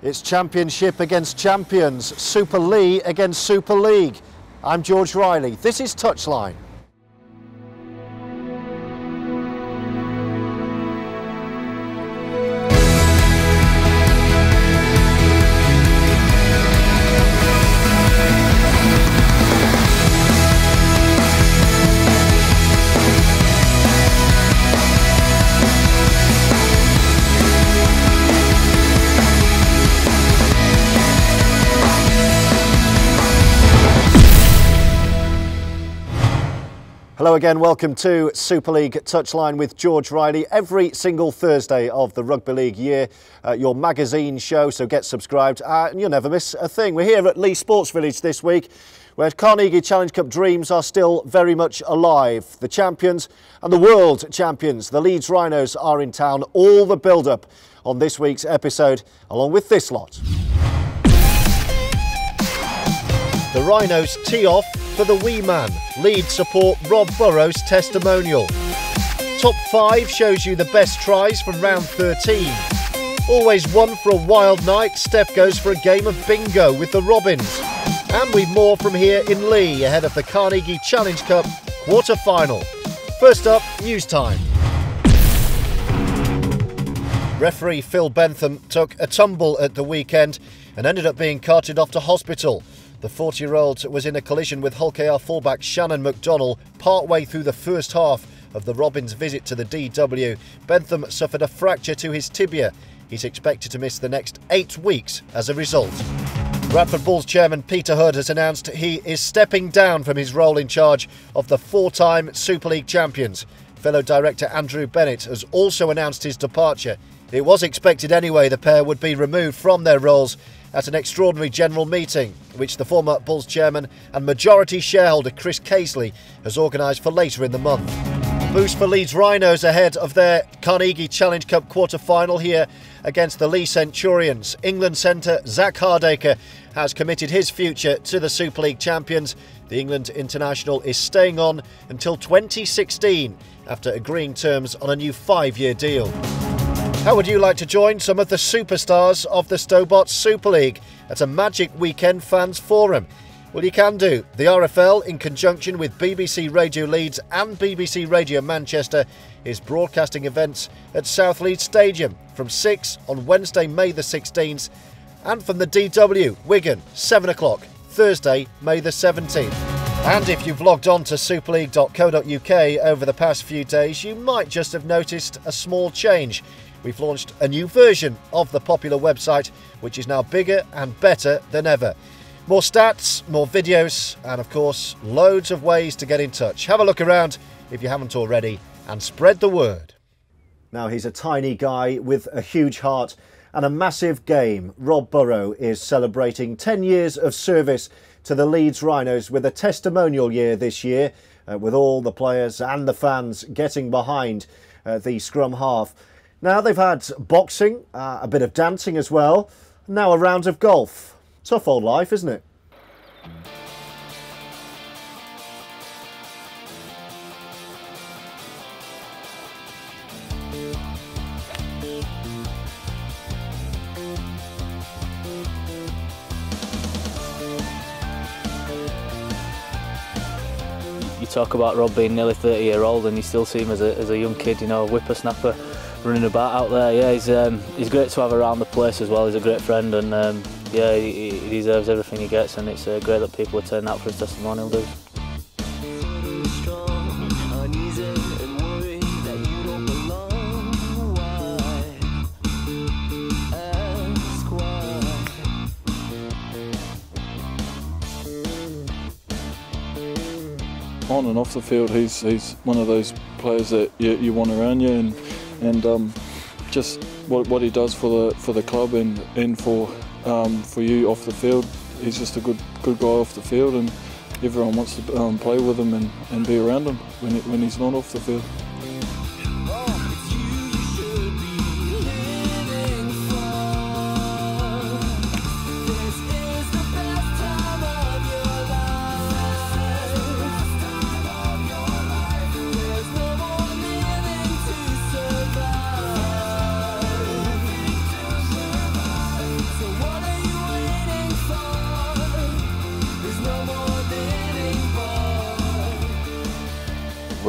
It's Championship against Champions, Super Leigh against Super League. I'm George Riley. This is Touchline. Hello again, welcome to Super League Touchline with George Riley. Every single Thursday of the Rugby League year, your magazine show, so get subscribed and you'll never miss a thing. We're here at Leigh Sports Village this week, where Carnegie Challenge Cup dreams are still very much alive. The champions and the world champions, the Leeds Rhinos, are in town. All the build-up on this week's episode, along with this lot. The Rhinos tee off for the wee man. Leeds support Rob Burrow's testimonial. Top 5 shows you the best tries from round 13. Always one for a wild night. Steph goes for a game of bingo with the Robins. And we've more from here in Leigh ahead of the Carnegie Challenge Cup quarter-final. First up, news time. Referee Phil Bentham took a tumble at the weekend and ended up being carted off to hospital. The 40-year-old was in a collision with Hull KR fullback Shannon McDonnell partway through the first half of the Robins' visit to the DW. Bentham suffered a fracture to his tibia. He's expected to miss the next 8 weeks as a result. Bradford Bulls chairman Peter Hood has announced he is stepping down from his role in charge of the 4-time Super League champions. Fellow director Andrew Bennett has also announced his departure. It was expected anyway the pair would be removed from their roles at an extraordinary general meeting, which the former Bulls chairman and majority shareholder Chris Casely has organised for later in the month. Boost for Leeds Rhinos ahead of their Carnegie Challenge Cup quarter-final here against the Leigh Centurions. England centre Zach Hardacre has committed his future to the Super League champions. The England international is staying on until 2016 after agreeing terms on a new 5-year deal. How would you like to join some of the superstars of the Stobart Super League at a magic weekend fans forum? Well, you can do. The RFL, in conjunction with BBC Radio Leeds and BBC Radio Manchester, is broadcasting events at South Leeds Stadium from 6 on Wednesday, May the 16th, and from the DW, Wigan, 7 o'clock, Thursday, May the 17th. And if you've logged on to superleague.co.uk over the past few days, you might just have noticed a small change. We've launched a new version of the popular website, which is now bigger and better than ever. More stats, more videos, and of course, loads of ways to get in touch. Have a look around if you haven't already, and spread the word. Now, he's a tiny guy with a huge heart and a massive game. Rob Burrow is celebrating 10 years of service to the Leeds Rhinos with a testimonial year this year, with all the players and the fans getting behind the scrum half. Now, they've had boxing, a bit of dancing as well, now a round of golf. Tough old life, isn't it? You talk about Rob being nearly 30-year-old and you still see him as a young kid, you know, a whippersnapper running about out there. Yeah, he's great to have around the place as well. He's a great friend, and yeah, he deserves everything he gets, and it's great that people are turning out for his testimonial dues. On and off the field, he's one of those players that you want around you, and just what he does for the club and for you off the field. He's just a good guy off the field, and everyone wants to play with him and be around him when he's not off the field.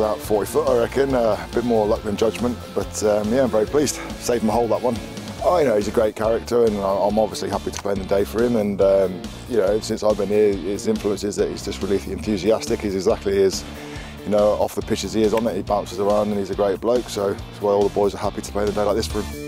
about 40 foot, I reckon. A bit more luck than judgment, but yeah, I'm very pleased. Saved my hole, that one. Oh, you know, he's a great character, and I'm obviously happy to play in the day for him. And you know, since I've been here, his influence is that he's just really enthusiastic. He's exactly as, you know, off the pitch as he is on it. He bounces around, and he's a great bloke. So that's why all the boys are happy to play in a day like this for him.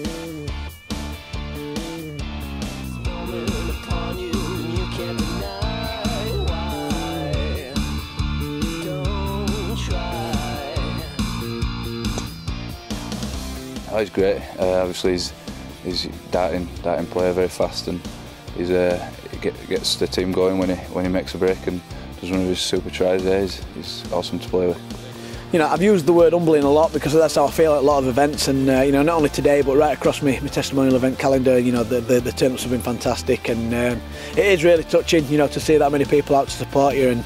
Oh, he's great. Obviously, he's darting player, very fast, and he gets the team going when he makes a break and does one of his super tries there. He's awesome to play with. You know, I've used the word humbling a lot because that's how I feel at a lot of events, and you know, not only today but right across my testimonial event calendar. You know, the turn-ups have been fantastic, and it is really touching, you know, to see that many people out to support you. And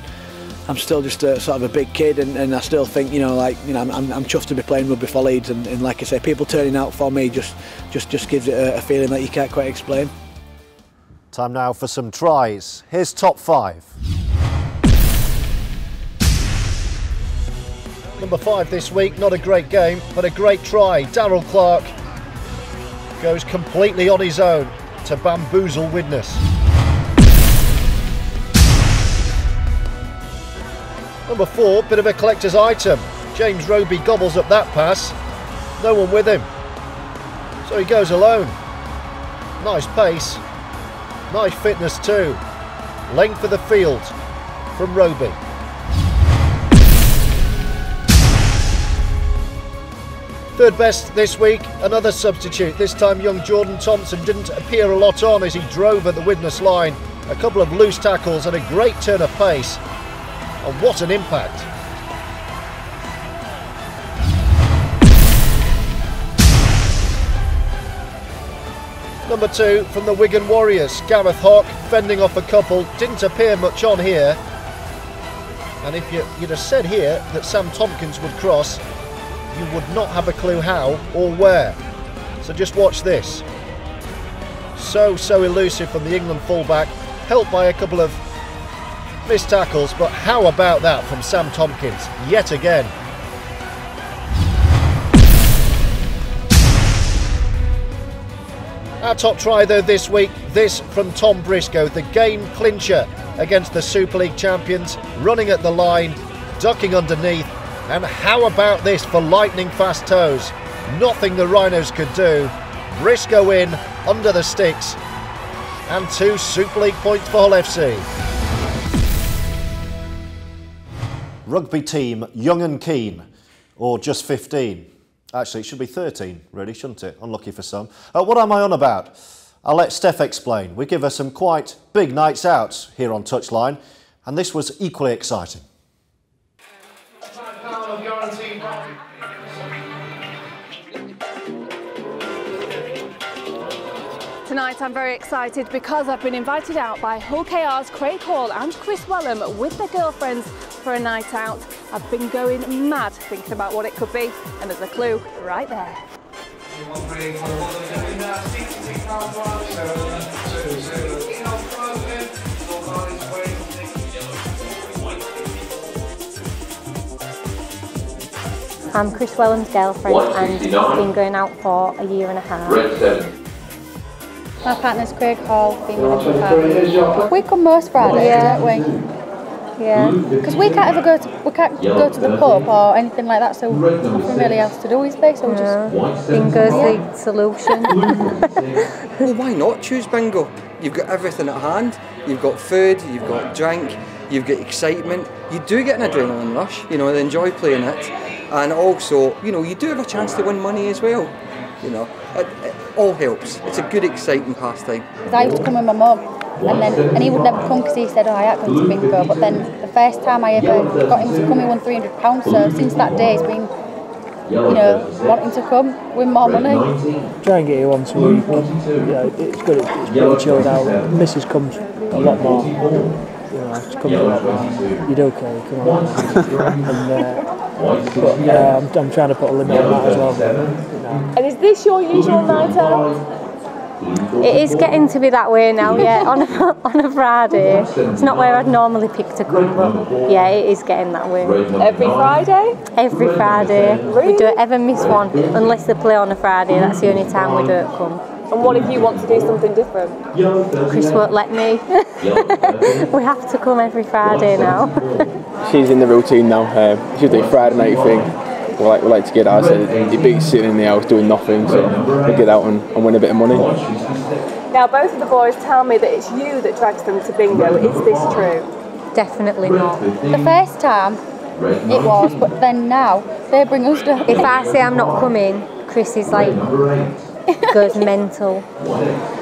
I'm still just sort of a big kid, and I still think, you know, like, you know, I'm chuffed to be playing rugby for Leeds, and like I say, people turning out for me just gives it a feeling that you can't quite explain. Time now for some tries. Here's top 5. Number 5 this week, not a great game, but a great try. Darryl Clark goes completely on his own to bamboozle Widnes. Number 4, bit of a collector's item. James Roby gobbles up that pass. No one with him. So he goes alone. Nice pace. Nice fitness too. Length of the field from Roby. Third best this week, another substitute. This time young Jordan Thompson didn't appear a lot on as he drove at the Widnes line. A couple of loose tackles and a great turn of pace. And what an impact. Number 2 from the Wigan Warriors, Gareth Hock, fending off a couple, didn't appear much on here. And if you'd have said here that Sam Tompkins would cross, you would not have a clue how or where. So just watch this. So elusive from the England fullback, helped by a couple of missed tackles, but how about that from Sam Tompkins yet again? Our top try though this week, this from Tom Briscoe, the game clincher against the Super League champions, running at the line, ducking underneath, and how about this for lightning fast toes? Nothing the Rhinos could do. Briscoe in, under the sticks, and 2 Super League points for Hull FC. Rugby team, young and keen, or just 15? Actually, it should be 13, really, shouldn't it? Unlucky for some. What am I on about? I'll let Steph explain. We give her some quite big nights out here on Touchline, and this was equally exciting. Tonight I'm very excited because I've been invited out by Hull KR's Craig Hall and Chris Wellham with their girlfriends for a night out. I've been going mad thinking about what it could be, and there's a clue right there. I'm Chris Wellham's girlfriend and we've been going out for a year and a half. My partner's Craig Hall, been with him for 5 years. We come most Fridays, don't we? Yeah, because we can't ever go to the pub or anything like that, so there's nothing really else to do these days, so we just... Bingo's the solution. Well, why not choose bingo? You've got everything at hand, you've got food, you've got drink, you've got excitement, you do get an adrenaline rush, you know, they enjoy playing it, and also, you know, you do have a chance to win money as well, you know. It all helps. It's a good, exciting pastime. Because I used to come with my mum, and he would never come because he said, oh, I ain't going to bingo. But then the first time I ever got him to come, he won £300. So since that day, he's been, you know, wanting to come, win more money. Try and get here once a week. Yeah, it's good. It's pretty chilled out. Mrs. comes a lot more. You know, she comes a lot more. You do okay, come on. But yeah, I'm trying to put a limit on that as well. And is this your usual night out? It is getting to be that way now, yeah, on a Friday. It's not where I'd normally pick to come, but yeah, it is getting that way. Every Friday? Every Friday. Really? We don't ever miss one, unless they play on a Friday, that's the only time we don't come. And what if you want to do something different? Chris won't let me. We have to come every Friday now. She's in the routine now. She'll do Friday night thing. We like to get out. So it beats sitting in the house doing nothing. So we get out and win a bit of money. Now, both of the boys tell me that it's you that drags them to bingo. Is this true? Definitely not. The first time it was, but then now they bring us to. If I say I'm not coming, Chris is like goes mental.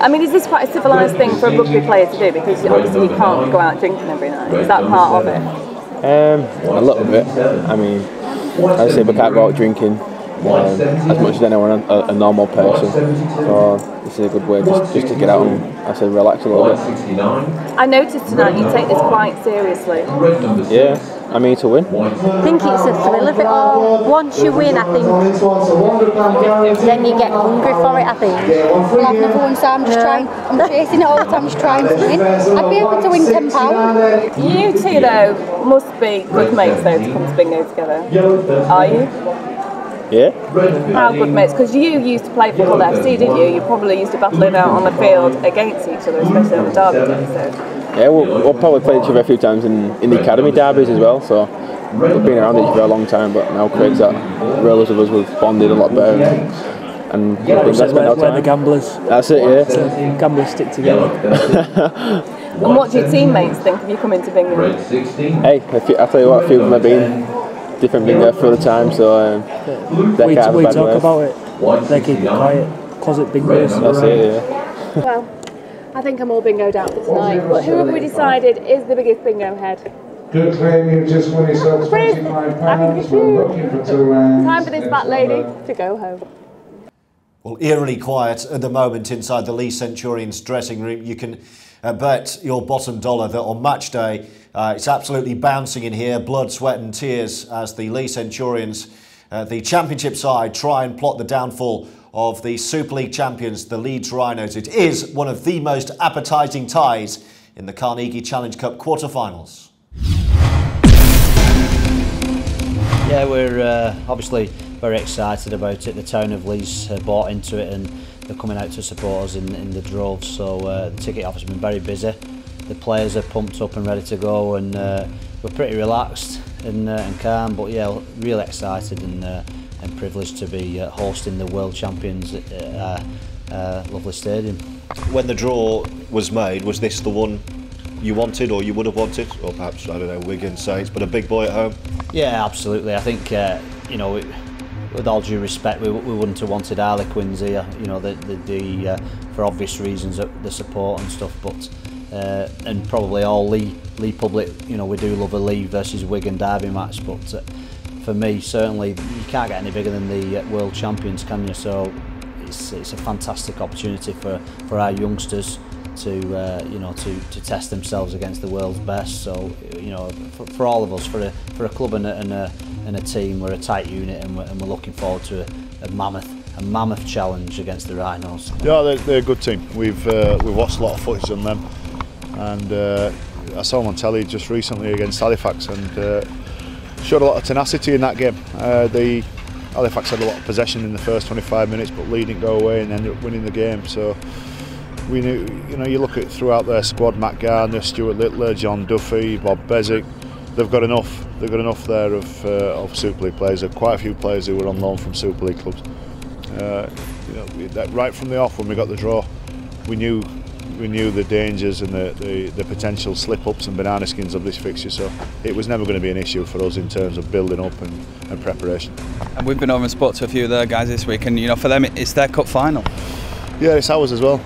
I mean, is this quite a civilised thing for a rugby player to do? Because obviously you can't go out drinking every night. Is that part of it? A little bit. I mean, as I say, we can't go out drinking as much as anyone, a normal person. So this is a good way just to get out and, I say, relax a little bit. I noticed tonight you take this quite seriously. Yeah, I mean to win. I think it's a thrill of it all. Once you win, I think, then you get hungry for it, I think. Well, I've never won, so I'm just trying. I'm chasing it all the time, just trying to win. I'd be able to win £10. You two, though, must be good mates, though, to come to bingo together. Are you? Yeah. How good mates? Because you used to play for Hull FC, didn't you? You probably used to battle it out on the field against each other, especially on the derby day. So. Yeah, we'll probably play each other a few times in the academy derbies as well. So we've been around each other a long time, but now Craig's that rollers of us, we've bonded a lot better. And we're the gamblers. That's it, yeah. So gamblers stick together. And what do your teammates think of you coming to bingo? Hey, I tell you what, a few of them have been different bingo for the time, so we talk about it. They keep it quiet, closet bingos. That's it, yeah. Well, I think I'm all bingoed out for tonight. But who have we decided is the biggest bingo head? Good claim, you just won yourself £25. We're looking for Touchline. Time for this fat lady to go home. Well, eerily quiet at the moment inside the Leeds Centurions dressing room. You can bet your bottom dollar that on match day it's absolutely bouncing in here, blood, sweat and tears as the Leeds Centurions, the championship side, try and plot the downfall of the Super League champions, the Leeds Rhinos. It is one of the most appetising ties in the Carnegie Challenge Cup quarter-finals. Yeah, we're obviously very excited about it. The town of Leeds bought into it and they're coming out to support us in the droves, so the ticket office has been very busy. The players are pumped up and ready to go, and we're pretty relaxed and calm, but yeah, really excited and privileged to be hosting the world champions at lovely stadium. When the draw was made, was this the one you wanted or you would have wanted? Or perhaps, I don't know, Wigan Saints, but a big boy at home? Yeah, absolutely. I think, you know, with all due respect, we wouldn't have wanted Harlequins here, you know, for obvious reasons, the support and stuff, but and probably all Leigh public, you know, we do love a Leigh versus Wigan derby match, but for me, certainly, you can't get any bigger than the world champions, can you? So it's a fantastic opportunity for our youngsters to you know, to test themselves against the world's best. So, you know, for all of us, for a club and a team, we're a tight unit, and we're looking forward to a mammoth challenge against the Rhinos. Yeah, they're a good team. We've watched a lot of footage on them, and I saw them on telly just recently against Halifax, and showed a lot of tenacity in that game. Halifax had a lot of possession in the first 25 minutes, but Leigh didn't go away and ended up winning the game. So we knew, you know, you look at throughout their squad: Matt Gardner, Stuart Littler, John Duffy, Bob Bezic. They've got enough. They've got enough there of Super League players. There are quite a few players who were on loan from Super League clubs. You know, right from the off, when we got the draw, we knew the dangers and the potential slip-ups and banana skins of this fixture. So it was never going to be an issue for us in terms of building up and preparation. And we've been over and spoke to a few of their guys this week, and you know, for them it's their cup final. Yeah, it's ours as well.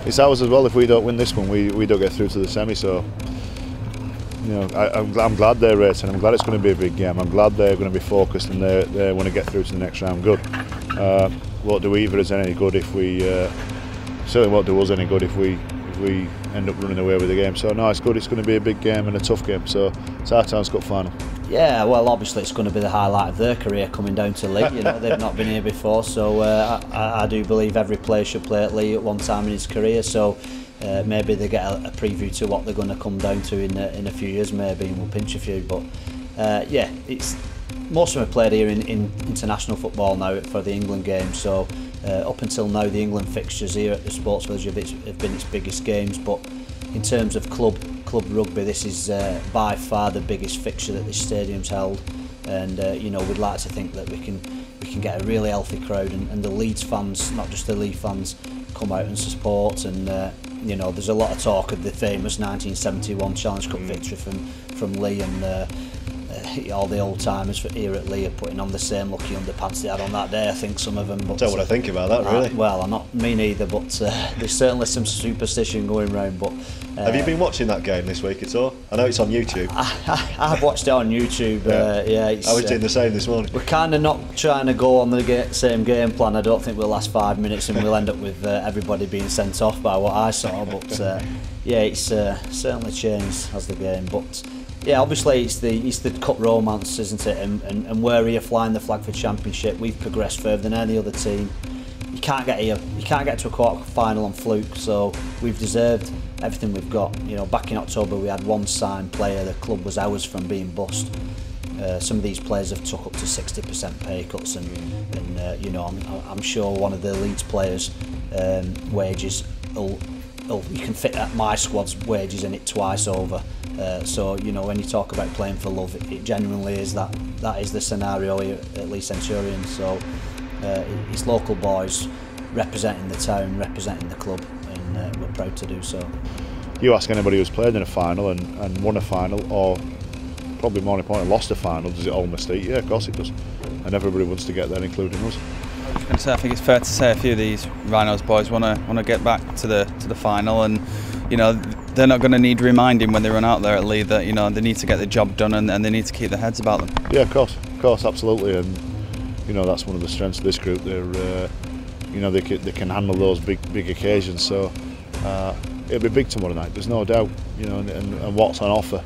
It's ours as well. If we don't win this one, we don't get through to the semi. So, you know, I'm glad they're racing. I'm glad it's going to be a big game. I'm glad they're going to be focused and they want to get through to the next round good. Won't do either us any good if we certainly won't do us any good if we end up running away with the game. So no, it's good. It's going to be a big game and a tough game. So it's our Town's Cup final. Yeah, well, obviously it's going to be the highlight of their career coming down to Leigh. You know, they've not been here before, so I do believe every player should play at Leigh at one time in his career. So maybe they get a preview to what they're going to come down to in a few years, maybe, and we'll pinch a few. But yeah, it's most of them have played here in international football now for the England games. So up until now, the England fixtures here at the Sports Village have been its biggest games. But in terms of club rugby, this is by far the biggest fixture that this stadium's held, and you know, we'd like to think that we can get a really healthy crowd, and the Leeds fans, not just the Leigh fans, come out and support. And you know, there's a lot of talk of the famous 1971 Challenge Cup victory from Leigh, and all the old timers here at Leigh are putting on the same lucky underpants they had on that day, I think, some of them. But don't want to think about that, really. Well, I'm not me neither, but there's certainly some superstition going round. But have you been watching that game this week at all? I know it's on YouTube. I've watched it on YouTube. Yeah, I was doing the same this morning. We're kind of not trying to go on the same game plan. I don't think we'll last 5 minutes and we'll end up with everybody being sent off by what I saw. But yeah, it's certainly changed as the game. But yeah, obviously it's the cup romance, isn't it? And we're here flying the flag for Championship. We've progressed further than any other team. You can't get here. You can't get to a quarter final on fluke. So we've deserved everything we've got. You know, back in October we had one signed player. The club was hours from being bust. Some of these players have took up to 60% pay cuts, and you know, I'm sure one of the Leeds players' wages you can fit at my squad's wages in it twice over. So you know, when you talk about playing for love, it genuinely is that is the scenario here at Leeds Centurions. So it's local boys representing the town, representing the club, and we're proud to do so. You ask anybody who's played in a final and won a final, or probably more importantly lost a final, does it all mistake? Yeah, of course it does, and everybody wants to get there, including us. I was going to say, I think it's fair to say a few of these Rhinos boys want to get back to the final, and you know, they're not going to need reminding when they run out there at Leigh that, you know, they need to get the job done, and they need to keep their heads about them. Yeah, of course, absolutely, and you know, that's one of the strengths of this group. They're you know, they can handle those big occasions. So it'll be big tomorrow night. There's no doubt. You know, and what's on offer,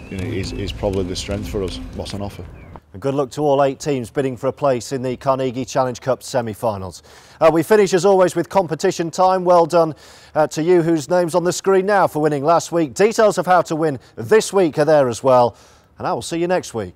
you know, is probably the strength for us. What's on offer. And good luck to all 8 teams bidding for a place in the Carnegie Challenge Cup semi-finals. We finish as always with competition time. Well done to you whose name's on the screen now for winning last week. Details of how to win this week are there as well. And I will see you next week.